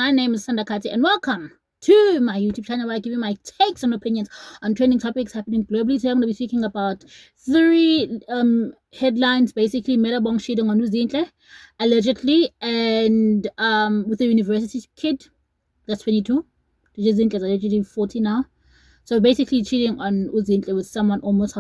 My name is Sandakati, and welcome to my YouTube channel where I give you my takes and opinions on trending topics happening globally. Today I'm going to be speaking about three headlines, basically Metabong cheating on Uzinhle, allegedly, and with a university kid that's 22. Uzinhle is allegedly 40 now. So basically cheating on Uzinhle with someone almost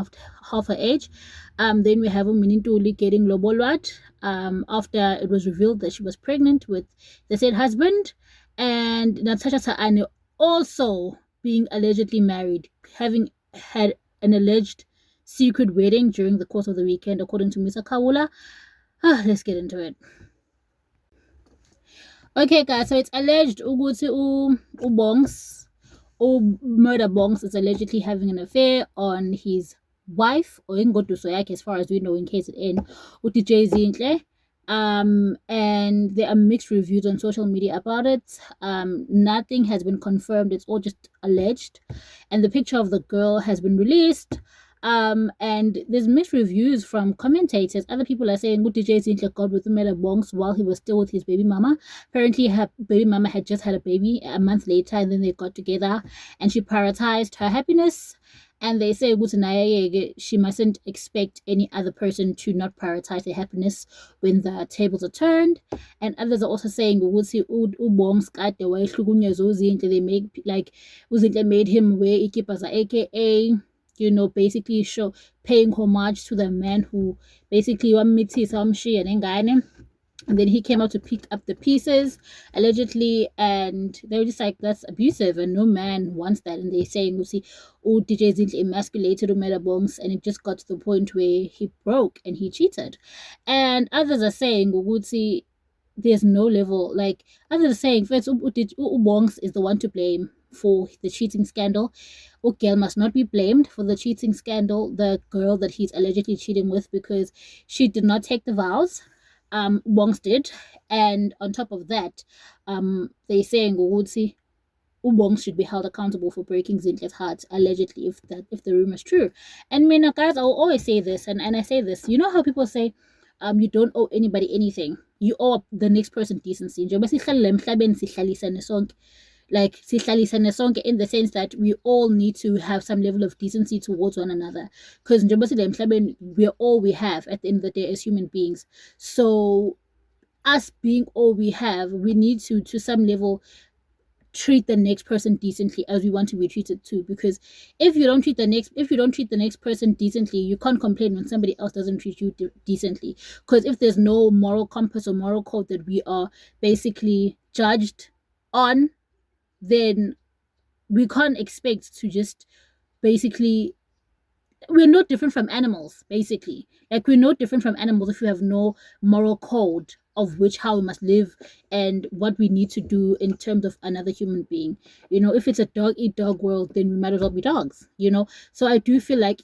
half her age. Then we have Uminintuli getting lobolwat after it was revealed that she was pregnant with the said husband. And Natasha Saane also being allegedly married, having had an alleged secret wedding during the course of the weekend, according to Mr. Kawula. Let's get into it. Okay, guys, so it's alleged Uguti Ubongs Murder Bongs is allegedly having an affair on his wife, or ingoduso yakhe, as far as we know, in KZN, uDJ Zinhle. And there are mixed reviews on social media about it. Nothing has been confirmed, it's all just alleged. And the picture of the girl has been released. And there's mixed reviews from commentators. Other people are saying DJ Zinhle got with Umela Bongs while he was still with his baby mama. Apparently her baby mama had just had a baby a month later, and then they got together and she prioritized her happiness. And they say she mustn't expect any other person to not prioritize their happiness when the tables are turned. And others are also saying they make like Uzinhle made him wear ikipaza, aka basically paying homage to the man who basically and then he came out to pick up the pieces, allegedly, and they were just like, that's abusive, and no man wants that. And they're saying, DJ Zinhle emasculated Umela Bongs, and it just got to the point where he broke and he cheated. And others are saying, there's no level, like, others are saying, first, Bongs is the one to blame for the cheating scandal. Girl must not be blamed for the cheating scandal, the girl that he's allegedly cheating with, because she did not take the vows. Bongs did, and on top of that, they're saying Bongs should be held accountable for breaking Zinhle's heart, allegedly, if the rumor is true. And guys, I will always say this, and I say this, you know how people say you don't owe anybody anything, you owe the next person decency. Like in the sense that we all need to have some level of decency towards one another, because we're all we have at the end of the day as human beings. So us being all we have, we need to some level treat the next person decently as we want to be treated too. Because if you don't treat the next person decently, you can't complain when somebody else doesn't treat you decently. Because if there's no moral compass or moral code that we are basically judged on, then we can't expect to just basically, we're no different from animals, basically. Like, we're no different from animals if we have no moral code of how we must live and what we need to do in terms of another human being. If it's a dog eat dog world, then we might as well be dogs. So I do feel like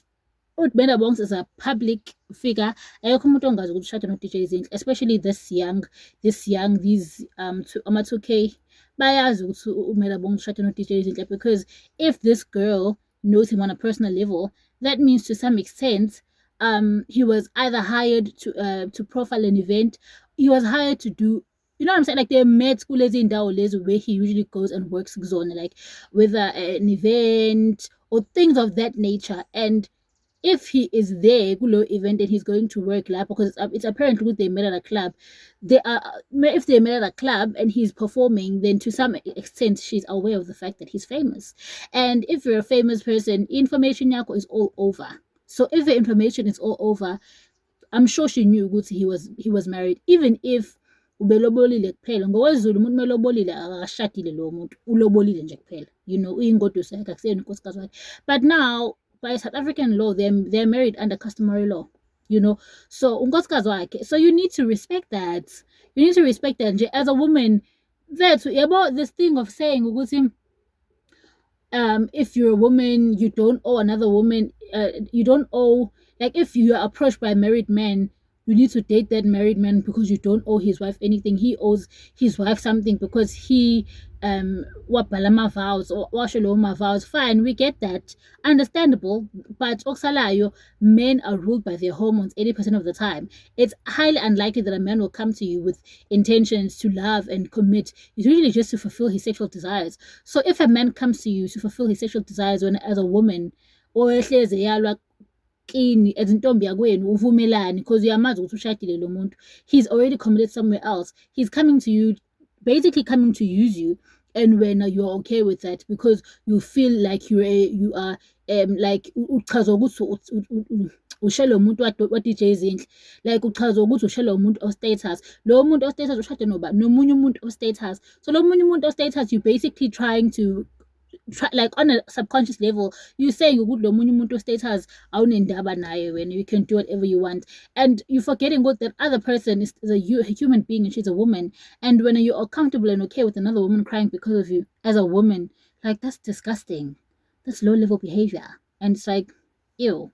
Umela Bongs is a public figure, especially this young, these ama2K bayazi ukuthi Umela Bongs ushade no DJ Zinhle, because if this girl knows him on a personal level, that means to some extent he was either hired to profile an event, he was hired to do, you know what I'm saying, like they met school in where he usually goes and works zone, like with an event or things of that nature. And if he is there kulo event and he's going to work lab, because it's apparently they met at a club, if they met at a club and he's performing, then to some extent she's aware of the fact that he's famous. And if you're a famous person, information yako is all over. So if the information is all over, I'm sure she knew he was married, even if ubelobolile kuphela. NgokwesiZulu umuntu melobolile akashadile lo muntu, ulobolile nje kuphela, uyingoduso yakhe, akusiyena unkosikazi wakhe. But now, by South African law, they're married under customary law, so unkosikazi wakhe. So you need to respect that. As a woman, that's about this thing of saying if you're a woman, you don't owe another woman, you don't owe, like, if you are approached by a married man, you need to date that married man because you don't owe his wife anything. He owes his wife something because he wabhala ama-vows or washo lawo ma-vows, fine, we get that, understandable. But okusalayo, men are ruled by their hormones 80% of the time. It's highly unlikely that a man will come to you with intentions to love and commit. It's usually just to fulfill his sexual desires. So if a man comes to you to fulfill his sexual desires when as a woman, or ehlezi yalwa kini as intombi yakwenu uvumelani because uyamazi ukuthi ushadile lo muntu, he's already committed somewhere else. He's coming to you, basically coming to use you, and when you're okay with that because you feel like you are like uchazwa ukuthi ushele umuntu wa DJ Zinhle, like uchazwa ukuthi ushele umuntu of status, lo muntu of status ushade nomunye umuntu of status. So lo munye umuntu of status, you basically trying to like on a subconscious level, you saying ukuthi lo munye umuntu status awunendaba naye when you can do whatever you want, and you're forgetting what that other person is a human being and she's a woman. And when you are comfortable and okay with another woman crying because of you as a woman, like that's disgusting. That's low level behavior, and it's like, ew.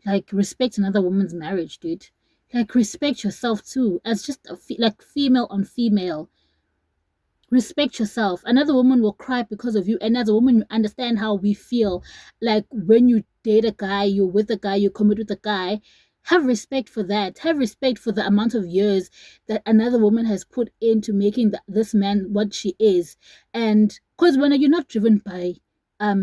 Like, respect another woman's marriage, dude. Like, respect yourself too, as just like female on female. Respect yourself. Another woman will cry because of you, and as a woman you understand how we feel. Like when you date a guy, you're with a guy, you commit with a guy, have respect for that. Have respect for the amount of years that another woman has put into making this man what she is. And because when you're not driven by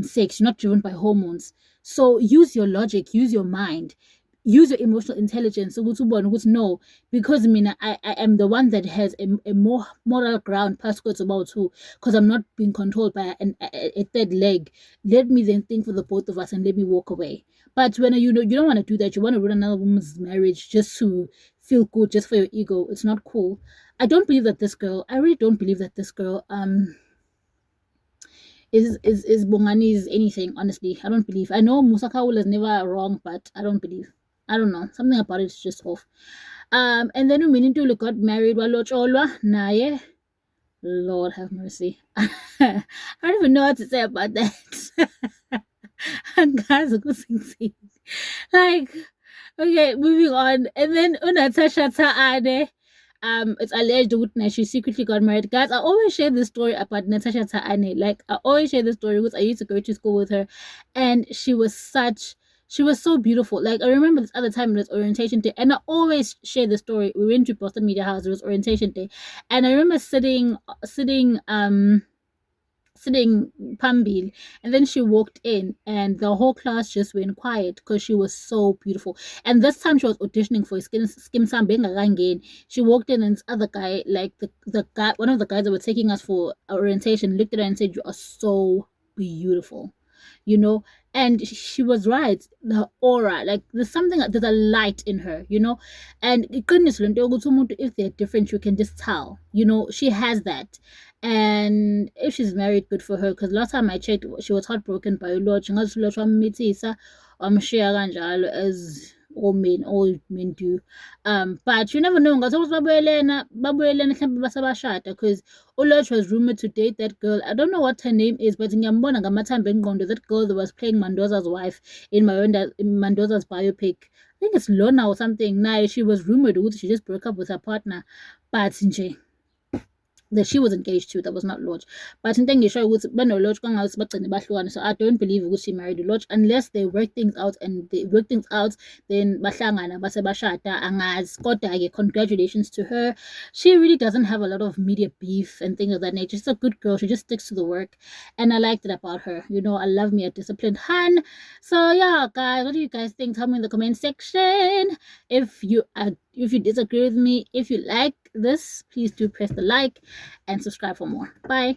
sex, you're not driven by hormones, so use your logic, use your mind, use your emotional intelligence. No, because I am the one that has a more moral ground past about who, because I'm not being controlled by a third leg. Let me then think for the both of us and let me walk away. But when you don't want to do that, you want to ruin another woman's marriage just to feel good, just for your ego. It's not cool. I don't believe that this girl, I really don't believe that this girl is Bongani's anything, honestly. I don't believe. I know Musa Kawula is never wrong, but I don't believe. I don't know. Something about it is just off. And then Uminintuli got married Walocholwa Naye. Lord have mercy. I don't even know what to say about that. Like, okay, moving on. And then Natasha Taane. It's alleged that she secretly got married. Guys, I always share this story about Natasha Taane. Like, I always share this story because I used to go to school with her, and she was so beautiful. Like, I remember this other time it was orientation day, and I always share the story. We went to Boston Media House, it was orientation day, and I remember sitting Pambil, and then she walked in and the whole class just went quiet because she was so beautiful. And this time she was auditioning for Skim Sambenga. She walked in and this other guy, like the guy, one of the guys that were taking us for orientation, looked at her and said, "You are so beautiful," you know. And she was right. The aura, like there's a light in her, you know. And goodness, if they're different, you can just tell, you know. She has that. And if she's married, good for her, because last time I checked, she was heartbroken by Lord. I'm sure as all men do. But you never know, because Uloj was rumored to date that girl. I don't know what her name is, but that girl that was playing Mendoza's wife in Mendoza's biopic. I think it's Lona or something. Now she was rumored she just broke up with her partner. But that she was engaged to, that was not Lodge. But in thing show was no Lodge so I don't believe she married Lodge unless they work things out, and they work things out, then bahlangana base bashada angaz. Kodwa congratulations to her. She really doesn't have a lot of media beef and things of that nature. She's a good girl. She just sticks to the work, and I liked it about her. You know, I love me a disciplined Han. So yeah, guys, what do you guys think? Tell me in the comment section. If you disagree with me, if you like this, please do press the like and subscribe for more. Bye.